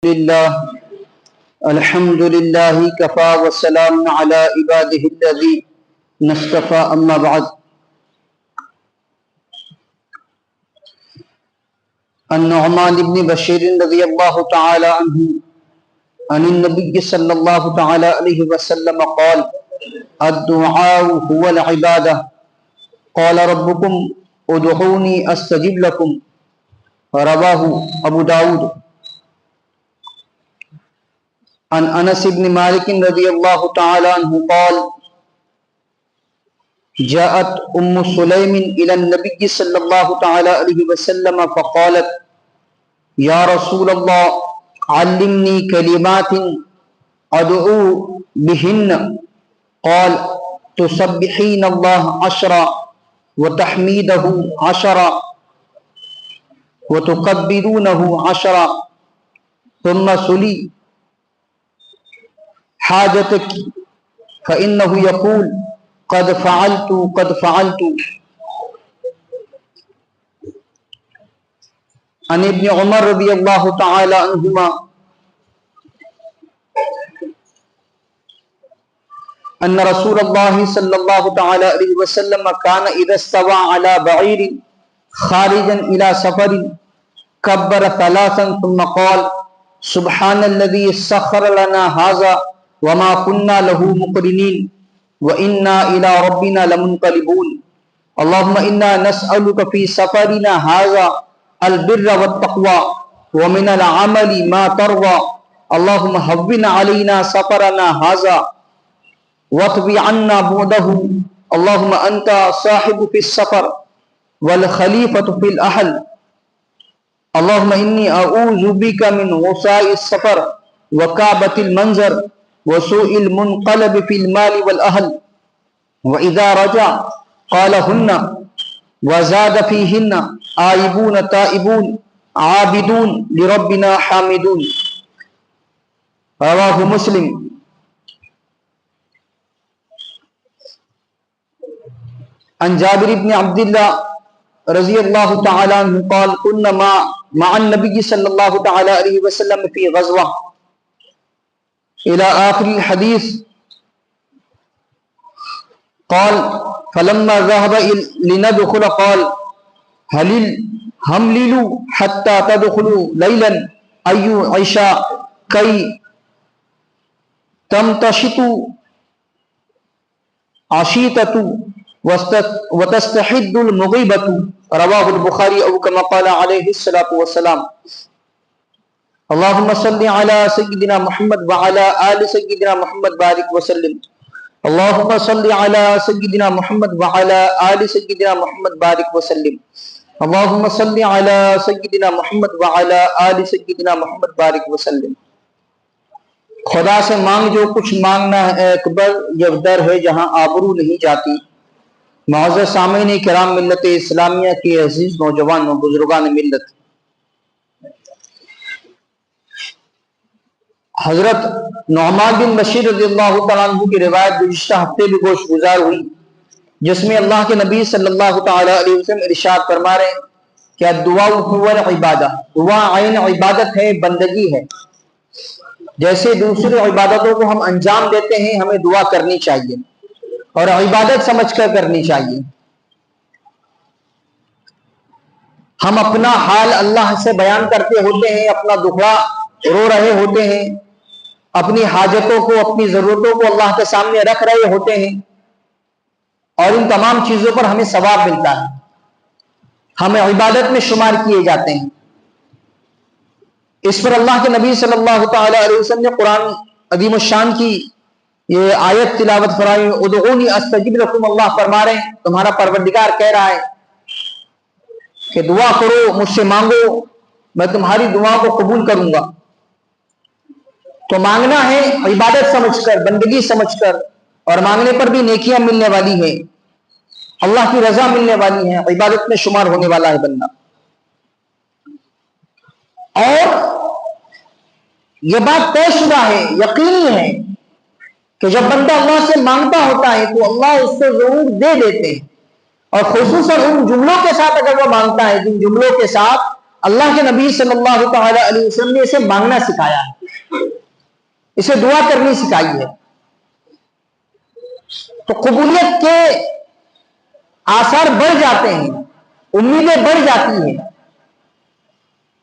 لله الحمد لله كفى والسلام على عباده الذين اصطفى أما بعد النعمان بن بشير رضي الله تعالى عنه عن النبي صلى الله تعالى عليه وسلم قال الدعاء هو العبادة قال ربكم ادعوني استجب لكم رواه ابو داود عن انس بن مالك رضي الله تعالى عنه قال جاءت ام سليم الى النبي صلى الله تعالى عليه وسلم فقالت يا رسول الله علمني كلمات ادعو بهن قال تسبحين الله 10 وتحميده 10 وتكبرونه 10 ثم سلي حاجتك فإنه يقول قد فعلت قد فعلت. عن ابن عمر رضی اللہ تعالی عنہما ان رسول اللہ صلی اللہ تعالی علیہ وسلم كان اذا استوى على بعير خارجا الى سفر كبر 3 ثم قال سبحان الذي سخر لنا هذا وما كنا له مقرنين وإنا إلى ربنا لمنقلبون اللهم إنا نسألك في سفرنا هذا البر والتقوى ومن العمل ما ترضى اللهم هون علينا سفرنا هذا واطوي عنا بعده اللهم أنت صاحب في السفر والخليفة في الأهل اللهم إني أعوذ بك من وساء السفر وكعبة المنظر وسوء المنقلب في المال والأهل وإذا رجع قالهن وزاد فيهن آيبون تائبون عابدون لربنا حامدون رواه مسلم. عن جابر بن عبد الله رضي الله تعالى عنه قال كنا مع النبي صلى الله تعالى عليه وسلم في غزوة إلى آخر الحديث قال فلما ذهب لندخل قال هل همللوا حتى تدخلوا ليلا أي عشاء كي تمتشطوا عشيتة وتستحد المغيبة رواه البخاري أو كما قال عليه الصلاة والسلام. اللهم صل على سيدنا محمد وعلى آل سيدنا محمد بارك وسلم. اللهم صل على سيدنا محمد وعلى آل سيدنا محمد بارك وسلم. اللهم صل على سيدنا محمد وعلى آل سيدنا محمد بارك وسلم. خدا سے مانگ جو کچھ مانگنا ہے اکبر یہ در ہے جہاں آبرو نہیں جاتی. معزز سامعین کرام ملت اسلامیہ کے عزیز نوجوانوں بزرگان ملت، حضرت نعمان بن بشیر رضی اللہ تعالیٰ عنہ کی روایت گزشتہ ہفتے بھی گوش گزار ہوئی، جس میں اللہ کے نبی صلی اللہ تعالیٰ علیہ وسلم ارشاد فرما رہے ہیں کہ دعا هو العبادہ، دعا عین عبادت ہے، بندگی ہے. جیسے دوسری عبادتوں کو ہم انجام دیتے ہیں ہمیں دعا کرنی چاہیے اور عبادت سمجھ کر کرنی چاہیے. ہم اپنا حال اللہ سے بیان کرتے ہوتے ہیں، اپنا دکھڑا رو رہے ہوتے ہیں، اپنی حاجتوں کو اپنی ضرورتوں کو اللہ کے سامنے رکھ رہے ہوتے ہیں اور ان تمام چیزوں پر ہمیں ثواب ملتا ہے، ہمیں عبادت میں شمار کیے جاتے ہیں. اس پر اللہ کے نبی صلی اللہ تعالی علیہ وسلم نے قرآن عظیم الشان کی یہ آیت تلاوت فرمائی ادعونی استجب لکم. اللہ فرما رہے ہیں تمہارا پروردگار کہہ رہا ہے کہ دعا کرو، مجھ سے مانگو، میں تمہاری دعا کو قبول کروں گا. تو مانگنا ہے عبادت سمجھ کر، بندگی سمجھ کر، اور مانگنے پر بھی نیکیاں ملنے والی ہیں، اللہ کی رضا ملنے والی ہے، عبادت میں شمار ہونے والا ہے بندہ. اور یہ بات طے شدہ ہے، یقینی ہے کہ جب بندہ اللہ سے مانگتا ہوتا ہے تو اللہ اس کو ضرور دے دیتے ہیں. اور خصوصاً ان جملوں کے ساتھ اگر وہ مانگتا ہے جن جملوں کے ساتھ اللہ کے نبی صلی اللہ تعالی علیہ وسلم نے اسے مانگنا سکھایا ہے، اسے دعا کرنی سکھائی ہے. تو قبولیت کے آثار بڑھ جاتے ہیں، امیدیں بڑھ جاتی ہیں.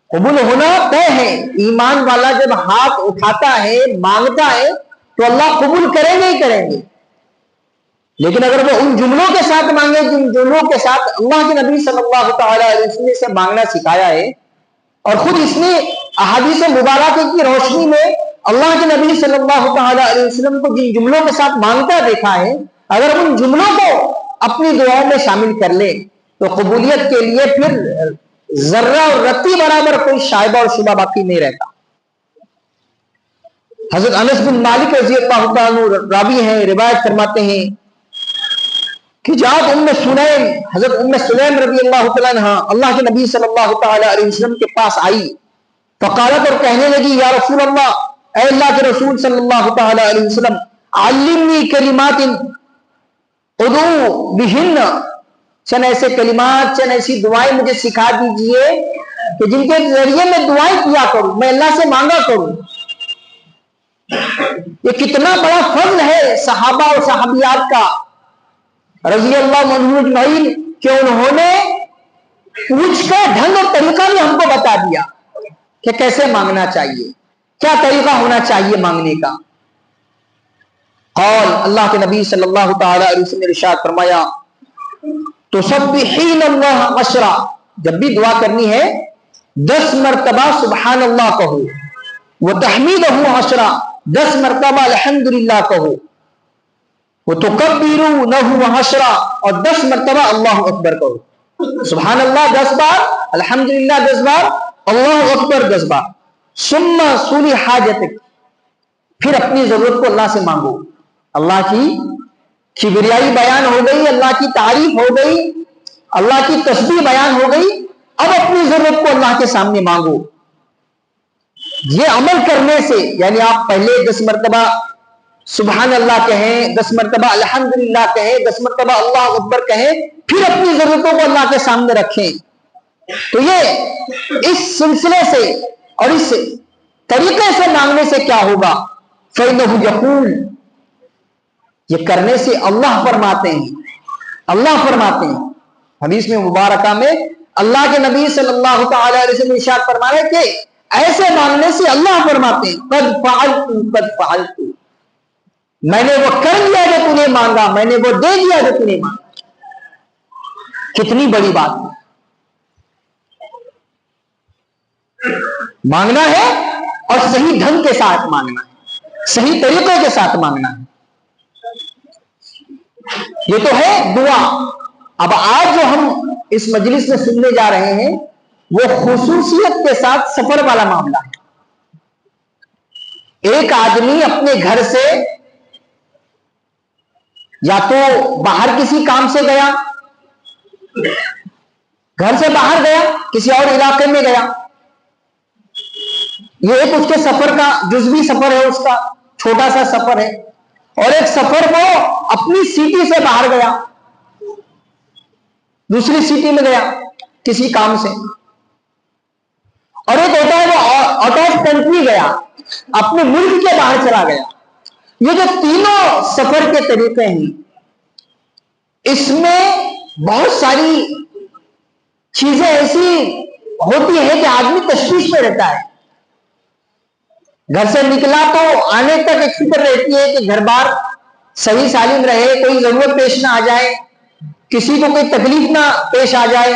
قبول ہونا طے ہے. ایمان والا جب ہاتھ اٹھاتا ہے، مانگتا ہے، تو اللہ قبول کریں گے ہی کریں گے. لیکن اگر وہ ان جملوں کے ساتھ مانگے جن جملوں کے ساتھ اللہ کے نبی صلی اللہ تعالی علیہ وسلم نے سے مانگنا سکھایا ہے، اور خود اس نے احادیث مبارکہ کی روشنی میں اللہ کے نبی صلی اللہ تعالی علیہ وسلم کو جن جملوں کے ساتھ مانگتا دیکھا ہے، اگر ان جملوں کو اپنی دعاؤں میں شامل کر لے تو قبولیت کے لیے پھر ذرہ اور رتی برابر کوئی شائبہ اور شبہ باقی نہیں رہتا. حضرت انس بن مالک رضی اللہ عنہ راوی ہیں، روایت فرماتے ہیں کہ جب ام سلیم، حضرت ام سلیم رضی اللہ تعالیٰ عنہ اللہ کے نبی صلی اللہ تعالی علیہ وسلم کے پاس آئی، فقالت، اور کہنے لگی، یا رسول اللہ، اے اللہ کے رسول صلی اللہ تعالی علیہ وسلم، علمنی کلمات ادعو بہن، چند ایسے کلمات، چند ایسی دعائیں مجھے سکھا دیجئے کہ جن کے ذریعے میں دعائیں کیا کروں، میں اللہ سے مانگا کروں. یہ کتنا بڑا فضل ہے صحابہ اور صحابیات کا رضی اللہ عنہم اجمعین کہ انہوں نے پوچھ کر ڈھنگ اور طریقہ بھی ہم کو بتا دیا کہ کیسے مانگنا چاہیے، کیا طریقہ ہونا چاہیے مانگنے کا. قال، اللہ کے نبی صلی اللہ تعالی علیہ وسلم نے ارشاد فرمایا، تسبحین اللہ 10، جب بھی دعا کرنی ہے 10 مرتبہ سبحان اللہ کہو، وتحمیدہ 10، 10 مرتبہ الحمدللہ کہو، وتکبرونہ 10، اور 10 مرتبہ اللہ اکبر کہو. سبحان اللہ 10 بار، الحمدللہ 10 بار، اللہ اکبر 10 بار. ثم سولی حاجتک، پھر اپنی ضرورت کو اللہ سے مانگو. اللہ کی کبریائی بیان ہو گئی، اللہ کی تعریف ہو گئی، اللہ کی تسبیح بیان ہو گئی. اب اپنی ضرورت کو اللہ کے سامنے مانگو. یہ عمل کرنے سے، یعنی آپ پہلے 10 مرتبہ سبحان اللہ کہیں، 10 مرتبہ الحمدللہ کہیں، 10 مرتبہ اللہ اکبر کہیں، پھر اپنی ضرورتوں کو اللہ کے سامنے رکھیں. تو یہ اس سلسلے سے اور اس طریقے سے مانگنے سے کیا ہوگا؟ فَإِنَّهُ يَقُولُ، یہ کرنے سے اللہ فرماتے ہیں حدیث میں مبارکہ میں اللہ کے نبی صلی اللہ تعالی علیہ وسلم ارشاد فرما رہے کہ ایسے مانگنے سے اللہ فرماتے ہیں، قد فعلت، میں نے وہ کر دیا جو تو نے مانگا، میں نے وہ دے دیا جو تو نے مانگا. کتنی بڑی بات ہے. مانگنا ہے اور صحیح ڈھنگ کے ساتھ مانگنا ہے، صحیح طریقے کے ساتھ مانگنا ہے. یہ تو ہے دعا. اب آج جو ہم اس مجلس میں سننے جا رہے ہیں وہ خصوصیت کے ساتھ سفر والا معاملہ ہے. ایک آدمی اپنے گھر سے یا تو باہر کسی کام سے گیا، گھر سے باہر گیا، کسی اور علاقے میں گیا. یہ ایک اس کے سفر کا جزوی سفر ہے، اس کا چھوٹا سا سفر ہے. اور ایک سفر وہ اپنی سٹی سے باہر گیا، دوسری سٹی میں گیا کسی کام سے. اور ایک ہوتا ہے وہ آؤٹ آف کنٹری گیا، اپنے ملک کے باہر چلا گیا. یہ جو تینوں سفر کے طریقے ہیں، اس میں بہت ساری چیزیں ایسی ہوتی ہیں کہ آدمی تشویش میں رہتا ہے. گھر سے نکلا تو آنے تک ایک فکر رہتی ہے کہ گھر بار صحیح سالم رہے، کوئی ضرورت پیش نہ آ جائے، کسی کو کوئی تکلیف نہ پیش آ جائے.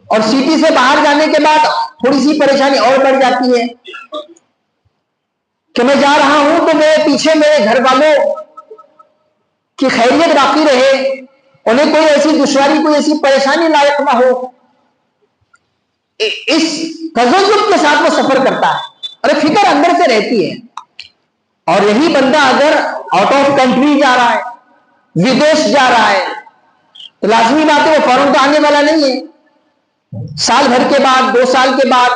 اور سٹی سے باہر جانے کے بعد تھوڑی سی پریشانی اور بڑھ جاتی ہے کہ میں جا رہا ہوں تو میرے پیچھے میرے گھر والوں کی خیریت باقی رہے، انہیں کوئی ایسی دشواری، کوئی ایسی پریشانی لاحق نہ ہو. اس تذبذب کے ساتھ وہ سفر کرتا ہے اور فکر اندر سے رہتی ہے. اور یہی بندہ اگر آؤٹ آف کنٹری جا رہا ہے، ودیش جا رہا ہے، تو لازمی بات ہے وہ فوراً تو آنے والا نہیں ہے. سال بھر کے بعد، 2 سال کے بعد،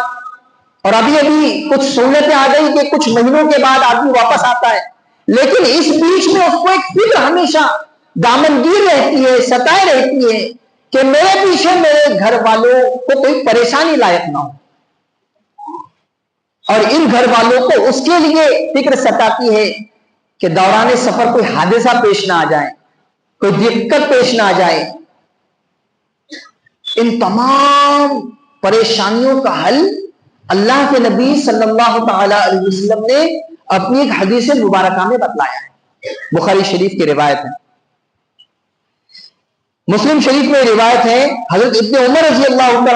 اور ابھی کچھ سہولتیں آ گئی کہ کچھ مہینوں کے بعد آدمی واپس آتا ہے. لیکن اس بیچ میں اس کو ایک فکر ہمیشہ دامنگیر رہتی ہے، ستائے رہتی ہے کہ میرے پیچھے میرے گھر والوں کو کوئی پریشانی لائق نہ ہو، اور ان گھر والوں کو اس کے لیے فکر ستاتی ہے کہ دوران سفر کوئی حادثہ پیش نہ آ جائے، کوئی دقت پیش نہ آ جائے۔ ان تمام پریشانیوں کا حل اللہ کے نبی صلی اللہ تعالی علیہ وسلم نے اپنی ایک حدیث مبارکہ میں بتلایا ہے۔ بخاری شریف کی روایت ہے، مسلم شریف میں روایت ہے، حضرت ابن عمر رضی اللہ عنہ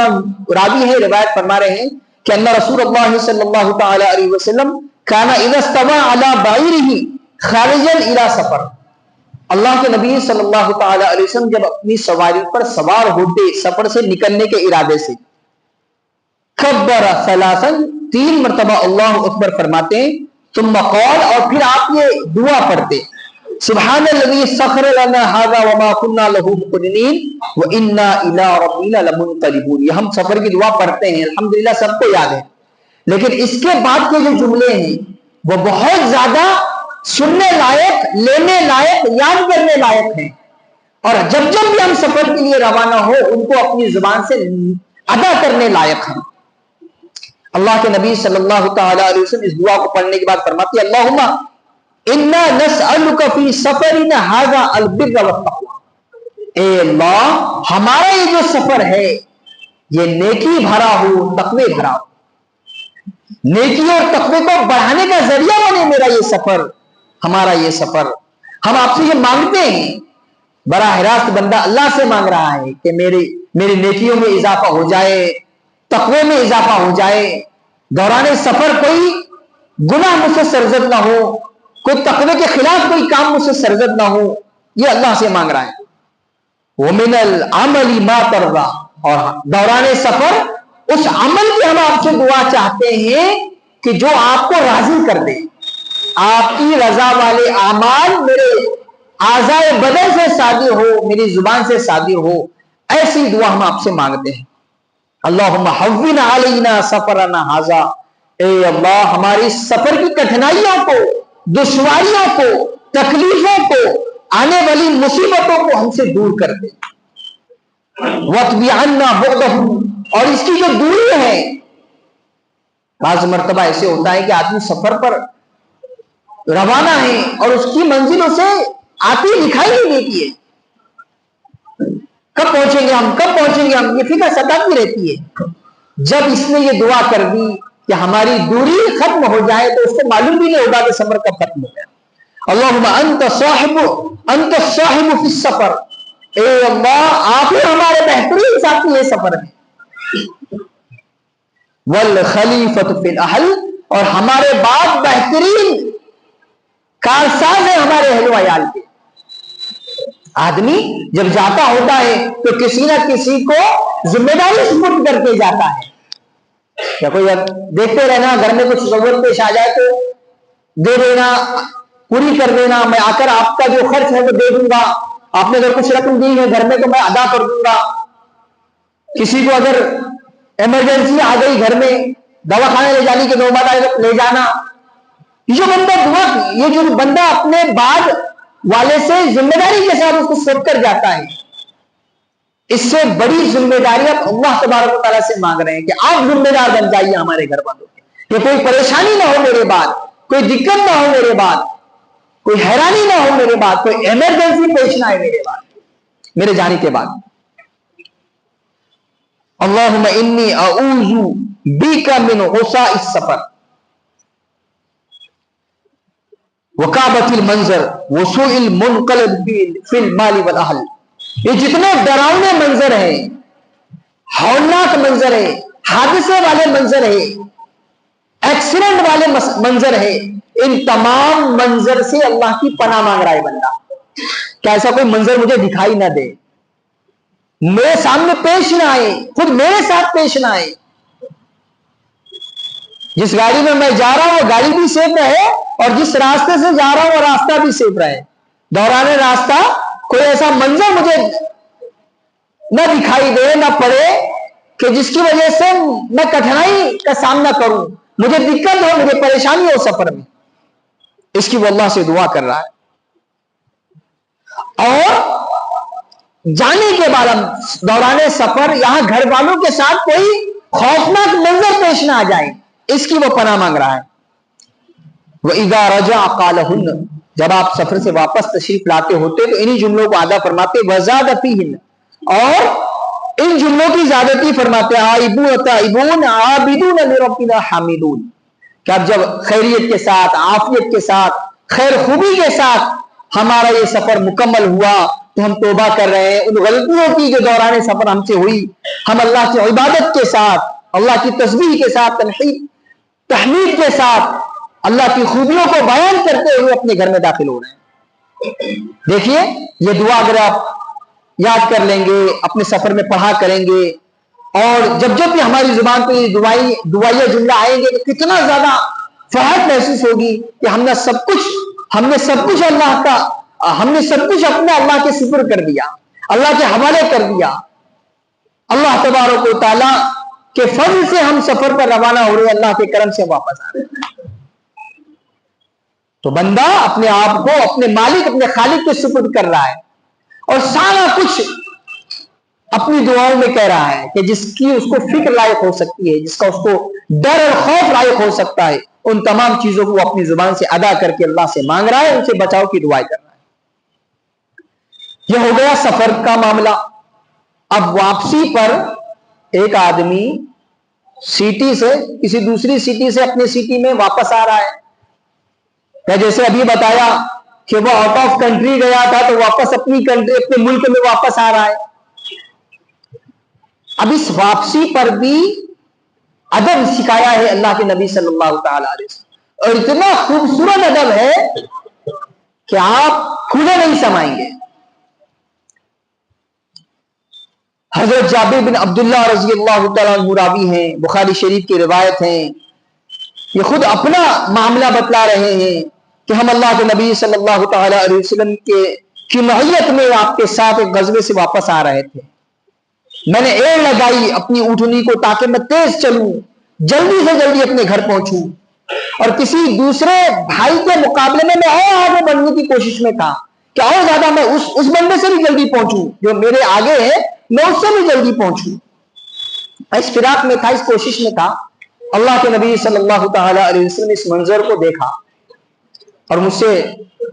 راوی ہے، روایت فرما رہے ہیں کہ ان رسول اللہ صلی اللہ تعالی علیہ وسلم کان اذا استوى على بعیرہ خارجا الى سفر، اللہ کے نبی صلی اللہ تعالی علیہ وسلم جب اپنی سواری پر سوار ہوتے سفر سے نکلنے کے ارادے سے، کبر ثلاثا، 3 مرتبہ اللہ اکبر فرماتے ہیں، ثم قال، اور پھر آپ یہ دعا پڑھتے، سبحان الذی سخر لنا هذا وما كنا له مقرنین وانا الى ربنا لمنقلبون۔ یہ ہم سفر کی دعا پڑھتے ہیں، الحمدللہ سب کو یاد ہے، لیکن اس کے بعد کے جو جملے ہیں وہ بہت زیادہ سننے لائق، لینے لائق، یاد کرنے لائق ہیں، اور جب جب بھی ہم سفر کے لیے روانہ ہو ان کو اپنی زبان سے ادا کرنے لائق ہیں۔ اللہ کے نبی صلی اللہ تعالی علیہ وسلم اس دعا کو پڑھنے کے بعد فرماتے ہیں، اللہم انا نسألک فی سفرنا ھذا البر والتقوی، اے اللہ ہمارا یہ جو سفر ہے یہ نیکی بھرا ہو، تقوی بھرا ہو، نیکی اور تقوی کو بڑھانے کا ذریعہ بنے میرا یہ سفر، ہمارا یہ سفر۔ ہم آپ سے یہ مانگتے ہیں، براہ راست بندہ اللہ سے مانگ رہا ہے کہ میری نیکیوں میں اضافہ ہو جائے، تقوی میں اضافہ ہو جائے، دوران سفر کوئی گناہ مجھ سے سرزد نہ ہو، کوئی تقوی کے خلاف کوئی کام مجھ سے سرزد نہ ہو، یہ اللہ سے مانگ رہا ہے۔ وَمِنَ الْعَمَلِ مَا تَرْضَى، اور دوران سفر اس عمل کی ہم آپ سے دعا چاہتے ہیں کہ جو آپ کو راضی کر دے، آپ کی رضا والے اعمال میرے اعضائے بدن سے صادر ہو، میری زبان سے صادر ہو، ایسی دعا ہم آپ سے مانگتے ہیں۔ اللہم حوّن علینا سفرنا ھذا، اے اللہ ہماری سفر کی کٹھنائیوں کو، دشواریوں کو، تکلیفوں کو، آنے والی مصیبتوں کو ہم سے دور کر دے۔ وَاطْوِ عَنَّا بُعْدَهُ، اور اس کی جو دوری ہے، بعض مرتبہ ایسے ہوتا ہے کہ آدمی سفر پر روانہ ہے اور اس کی منزل اسے آتی دکھائی نہیں دیتی ہے، کب پہنچیں گے ہم، کب پہنچیں گے ہم، یہ فکر ستاتی رہتی ہے۔ جب اس نے یہ دعا کر دی کہ ہماری دوری ختم ہو جائے تو اس کو معلوم بھی نہیں ہوگا کہ سفر کب ختم ہو گیا۔ اللہم انت الصاحب فی السفر، اے اللہ آپ ہی ہمارے بہترین ساتھی ہیں سفر میں، والخلیفۃ فی الاہل، اور ہمارے بعد بہترین کارساز ہے ہمارے اہل و عیال کے۔ آدمی جب جاتا ہوتا ہے تو کسی نہ کسی کو ذمہ داری سپرد کر کے جاتا ہے، یا کوئی دیکھتے رہنا، گھر میں کچھ ضرورت پیش آ جائے تو دے دینا، پوری کر دینا، میں آ کر آپ کا جو خرچ ہے وہ دے دوں گا، آپ نے اگر کچھ رقم دی ہے گھر میں تو میں ادا کر دوں گا، کسی کو اگر ایمرجنسی آ گئی گھر میں، دوا خانے لے جانے کی نوبت آئے لے جانا، یہ جو بندہ اپنے بعد والے سے ذمہ داری کے ساتھ اس کو سونپ کر جاتا ہے، اس سے بڑی ذمہ داری آپ اللہ تبارک و تعالیٰ سے مانگ رہے ہیں کہ آپ ذمہ دار بن جائیے ہمارے گھر والوں کے، کہ کوئی پریشانی نہ ہو میرے بعد، کوئی دقت نہ ہو میرے بعد، کوئی حیرانی نہ ہو میرے بعد، کوئی ایمرجنسی پیش نہ آئے میرے بعد، میرے جانے کے بعد۔ اللہم انی اعوذ بک من غصاء السفر وکابۃ المنظر وسوء المنقلب فی المال والاہل۔ یہ جتنے ڈراؤنے منظر ہیں، ہولناک منظر ہے، حادثے والے منظر ہے، ایکسیڈنٹ والے منظر ہے، ان تمام منظر سے اللہ کی پناہ مانگ رہا ہے بندہ کہ ایسا کوئی منظر مجھے دکھائی نہ دے، میرے سامنے پیش نہ آئے، خود میرے ساتھ پیش نہ آئے۔ جس گاڑی میں میں جا رہا ہوں وہ گاڑی بھی سیف رہے، اور جس راستے سے جا رہا ہوں وہ راستہ بھی سیف رہے، دوران راستہ کوئی ایسا منظر مجھے نہ دکھائی دے، نہ پڑے کہ جس کی وجہ سے میں کٹھنائی کا سامنا کروں، مجھے دقت ہو، مجھے پریشانی ہو سفر میں، اس کی وہ اللہ سے دعا کر رہا ہے۔ اور جانے کے بعد اب دوران سفر یہاں گھر والوں کے ساتھ کوئی خوفناک منظر پیش نہ آ جائے، اس کی وہ پناہ مانگ رہا ہے۔ وَإِذَا رَجَعَ قَالَهُنَّ، جب آپ سفر سے واپس تشریف لاتے ہوتے تو انہی جملوں کو ادا فرماتے، وَزَادَ فِيهِنَّ، اور ان جملوں کی زیادتی فرماتے، آئبون تائبون عابدون لربنا حامدون، کہ اب جب خیریت کے ساتھ، عافیت کے ساتھ، خیر خوبی کے ساتھ ہمارا یہ سفر مکمل ہوا تو ہم توبہ کر رہے ہیں ان غلطیوں کی جو دوران سفر ہم سے ہوئی، ہم اللہ کی عبادت کے ساتھ، اللہ کی تسبیح کے ساتھ، تحمید کے ساتھ اللہ کی خوبیوں کو بیان کرتے ہوئے اپنے گھر میں داخل ہو رہے ہیں۔ دیکھیے یہ دعا اگر آپ یاد کر لیں گے، اپنے سفر میں پڑھا کریں گے، اور جب جب بھی ہماری زبان پہ یہ دعائیہ جملہ آئیں گے تو کتنا زیادہ فرحت محسوس ہوگی کہ ہم نے سب کچھ اللہ کا، ہم نے سب کچھ اپنا اللہ کے سپرد کر دیا، اللہ کے حوالے کر دیا۔ اللہ تبارک و تعالیٰ کے فضل سے ہم سفر پر روانہ ہو رہے ہیں، اللہ کے کرم سے واپس آ رہے ہیں۔ تو بندہ اپنے آپ کو اپنے مالک، اپنے خالق کے سپرد کر رہا ہے، اور سارا کچھ اپنی دعاؤں میں کہہ رہا ہے کہ جس کی اس کو فکر لائق ہو سکتی ہے، جس کا اس کو ڈر اور خوف لائق ہو سکتا ہے، ان تمام چیزوں کو وہ اپنی زبان سے ادا کر کے اللہ سے مانگ رہا ہے، ان سے بچاؤ کی دعائیں کر رہا ہے۔ یہ ہو گیا سفر کا معاملہ۔ اب واپسی پر ایک آدمی سٹی سے کسی دوسری سٹی سے اپنی سٹی میں واپس آ رہا ہے، جیسے ابھی بتایا کہ وہ آؤٹ آف کنٹری گیا تھا تو واپس اپنی کنٹری، اپنے ملک میں واپس آ رہا ہے۔ اب اس واپسی پر بھی ادب سکھایا ہے اللہ کے نبی صلی اللہ تعالی علیہ وسلم، اور اتنا خوبصورت ادب ہے کہ آپ کھلے نہیں سمائیں گے۔ حضرت جابر بن عبداللہ رضی اللہ تعالیٰ عنہ راوی ہیں، بخاری شریف کی روایت ہیں، یہ خود اپنا معاملہ بتلا رہے ہیں کہ ہم اللہ کے نبی صلی اللہ تعالی علیہ وسلم کی معیت میں آپ کے ساتھ ایک غزوے سے واپس آ رہے تھے۔ میں نے ایڑ لگائی اپنی اونٹنی کو تاکہ میں تیز چلوں، جلدی سے جلدی اپنے گھر پہنچوں، اور کسی دوسرے بھائی کے مقابلے میں اور آگے بڑھنے کی کوشش میں تھا کہ اور زیادہ میں اس بندے سے بھی جلدی پہنچوں جو میرے آگے ہے، میں اس سے بھی جلدی پہنچوں۔ اس فراق میں تھا، اس کوشش میں تھا۔ اللہ کے نبی صلی اللہ تعالی علیہ وسلم نے اس منظر کو دیکھا اور مجھ سے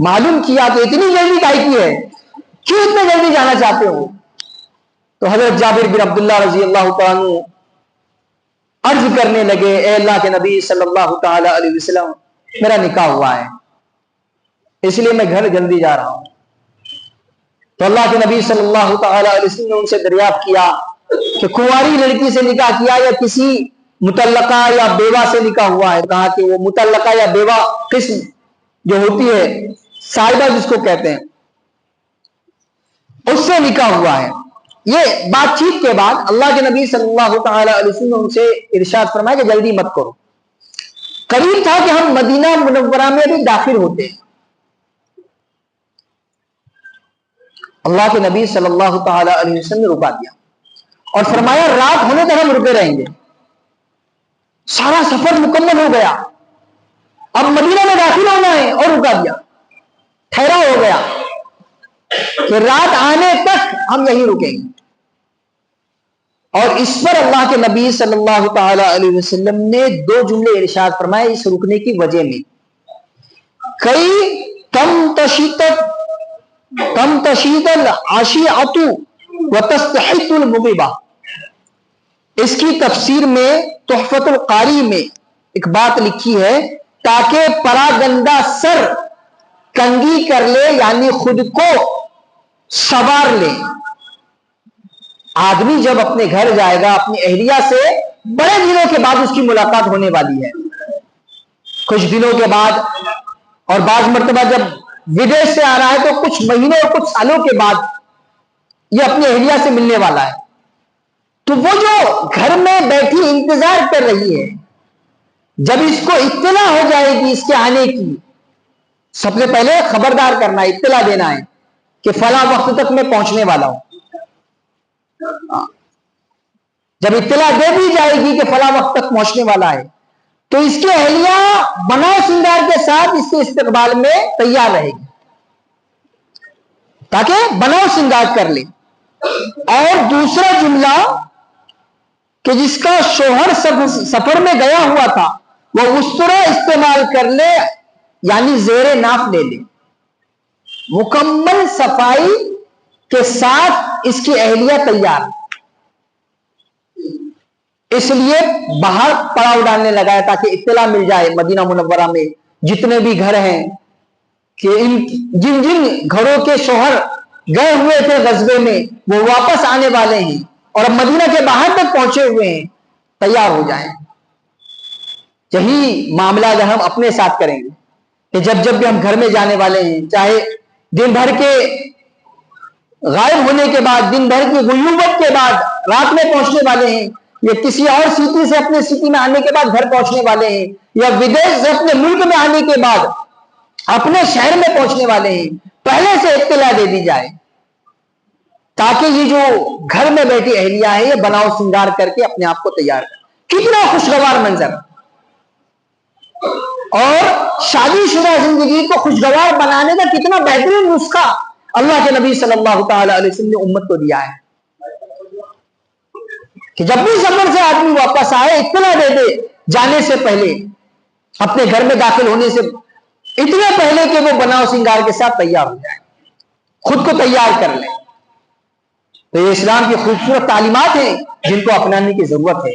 معلوم کیا کہ اتنی جلدی کائی کی ہے، کیوں اتنے جلدی جانا چاہتے ہو؟ تو حضرت جابر بن عبداللہ رضی اللہ تعالیٰ عنہ عرض کرنے لگے، اے اللہ کے نبی صلی اللہ تعالی علیہ وسلم، میرا نکاح ہوا ہے، اس لیے میں گھر جلدی جا رہا ہوں۔ تو اللہ کے نبی صلی اللہ تعالی علیہ وسلم نے ان سے دریافت کیا کہ کنواری لڑکی سے نکاح کیا یا کسی متعلقہ یا بیوہ سے نکاح ہوا ہے؟ کہا کہ وہ متعلقہ یا بیوہ قسم جو ہوتی ہے، صاحبہ جس کو کہتے ہیں، اس سے نکاح ہوا ہے۔ یہ بات چیت کے بعد اللہ کے نبی صلی اللہ تعالی علیہ وسلم نے ان سے ارشاد فرمایا کہ جلدی مت کرو۔ قریب تھا کہ ہم مدینہ منورہ میں بھی داخل ہوتے، اللہ کے نبی صلی اللہ تعالی علیہ وسلم نے رکا دیا اور فرمایا رات ہونے تک ہم رکے رہیں گے۔ سارا سفر مکمل ہو گیا، اب مدینہ میں داخل ہونا ہے، اور رکا دیا، ٹھہرا ہو گیا کہ رات آنے تک ہم یہیں رکیں گے۔ اور اس پر اللہ کے نبی صلی اللہ تعالی علیہ وسلم نے دو جملے ارشاد فرمائے اس رکنے کی وجہ میں، کئی کم تشید العشیعۃ وتستحد المغیبہ۔ اس کی تفسیر میں تحفۃ القاری میں ایک بات لکھی ہے، تاکہ پراگندہ سر کنگھی کر لے، یعنی خود کو سوار لے۔ آدمی جب اپنے گھر جائے گا اپنی اہلیہ سے، بڑے دنوں کے بعد اس کی ملاقات ہونے والی ہے، کچھ دنوں کے بعد، اور بعض مرتبہ جب ودیش سے آ رہا ہے تو کچھ مہینوں اور کچھ سالوں کے بعد یہ اپنی اہلیہ سے ملنے والا ہے۔ تو وہ جو گھر میں بیٹھی انتظار کر رہی ہے، جب اس کو اطلاع ہو جائے گی اس کے آنے کی، سب سے پہلے خبردار کرنا ہے، اطلاع دینا ہے کہ فلاں وقت تک میں پہنچنے والا ہوں۔ جب اطلاع دے دی جائے گی کہ فلاں وقت تک پہنچنے والا ہے، تو اس کی اہلیہ بنا سنگار کے ساتھ اس کے استقبال میں تیار رہے گی، تاکہ بنا سنگار کر لے۔ اور دوسرا جملہ کہ جس کا شوہر سفر میں گیا ہوا تھا وہ استرا استعمال کر لے، یعنی زیر ناف لے لے، مکمل صفائی کے ساتھ اس کی اہلیہ تیار، اس لیے باہر پڑاؤ ڈالنے لگا ہے تاکہ اطلاع مل جائے مدینہ منورہ میں جتنے بھی گھر ہیں کہ جن جن گھروں کے شوہر گئے ہوئے تھے غزوے میں وہ واپس آنے والے ہیں اور اب مدینہ کے باہر تک پہنچے ہوئے ہیں، تیار ہو جائیں۔ یہی معاملہ اگر ہم اپنے ساتھ کریں گے کہ جب جب بھی ہم گھر میں جانے والے ہیں، چاہے دن بھر کے غائب ہونے کے بعد، دن بھر کی غیوبت کے بعد رات میں پہنچنے والے ہیں، یا کسی اور سٹی سے اپنے سٹی میں آنے کے بعد گھر پہنچنے والے ہیں، یا ودیش سے اپنے ملک میں آنے کے بعد اپنے شہر میں پہنچنے والے ہیں، پہلے سے اطلاع دے دی جائے تاکہ یہ جو گھر میں بیٹھی اہلیہ ہے یہ بناؤ سنگار کر کے اپنے آپ کو تیار کرے۔ کتنا خوشگوار منظر، اور شادی شدہ زندگی کو خوشگوار بنانے کا کتنا بہترین نسخہ اللہ کے نبی صلی اللہ تعالی علیہ وسلم نے امت کو دیا ہے کہ جب بھی سفر سے آدمی واپس آئے اطلاع دے دے جانے سے پہلے، اپنے گھر میں داخل ہونے سے اتنے پہلے کہ وہ بناؤ سنگار کے ساتھ تیار ہو جائے، خود کو تیار کر لے۔ تو یہ اسلام کی خوبصورت تعلیمات ہیں جن کو اپنانے کی ضرورت ہے،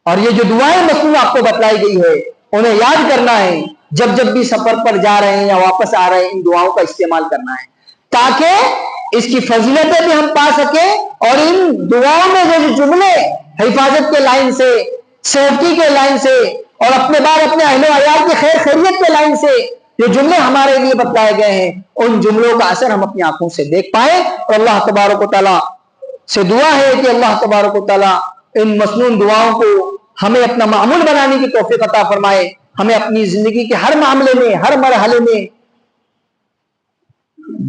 اور یہ جو دعائیں مصنوع آپ کو بتلائی گئی ہے انہیں یاد کرنا ہے، جب جب بھی سفر پر جا رہے ہیں یا واپس آ رہے ہیں ان دعاؤں کا استعمال کرنا ہے تاکہ اس کی فضیلتیں بھی ہم پا سکیں، اور ان دعاؤں میں جو جملے حفاظت کے لائن سے، سیفٹی کے لائن سے، اور اپنے بعد اپنے اہل و عیال کی خیر خیریت کے لائن سے جو جملے ہمارے لیے بتلائے گئے ہیں ان جملوں کا اثر ہم اپنی آنکھوں سے دیکھ پائیں۔ اور اللہ تبارک و تعالیٰ سے دعا ہے کہ اللہ تبارک و تعالیٰ ان مسنون دعاؤں کو ہمیں اپنا معمول بنانے کی توفیق عطا فرمائے، ہمیں اپنی زندگی کے ہر معاملے میں، ہر مرحلے میں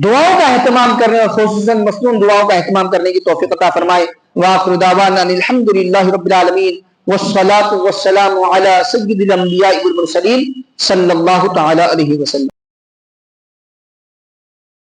دعاؤں کا اہتمام کرنے اور خصوصاً مسنون دعاؤں کا اہتمام کرنے کی توفیق عطا فرمائے۔ وآخر دعوانا الحمدللہ رب العالمین والصلاة والسلام علی سید الانبیاء والمرسلین صلی اللہ تعالی علیہ وسلم۔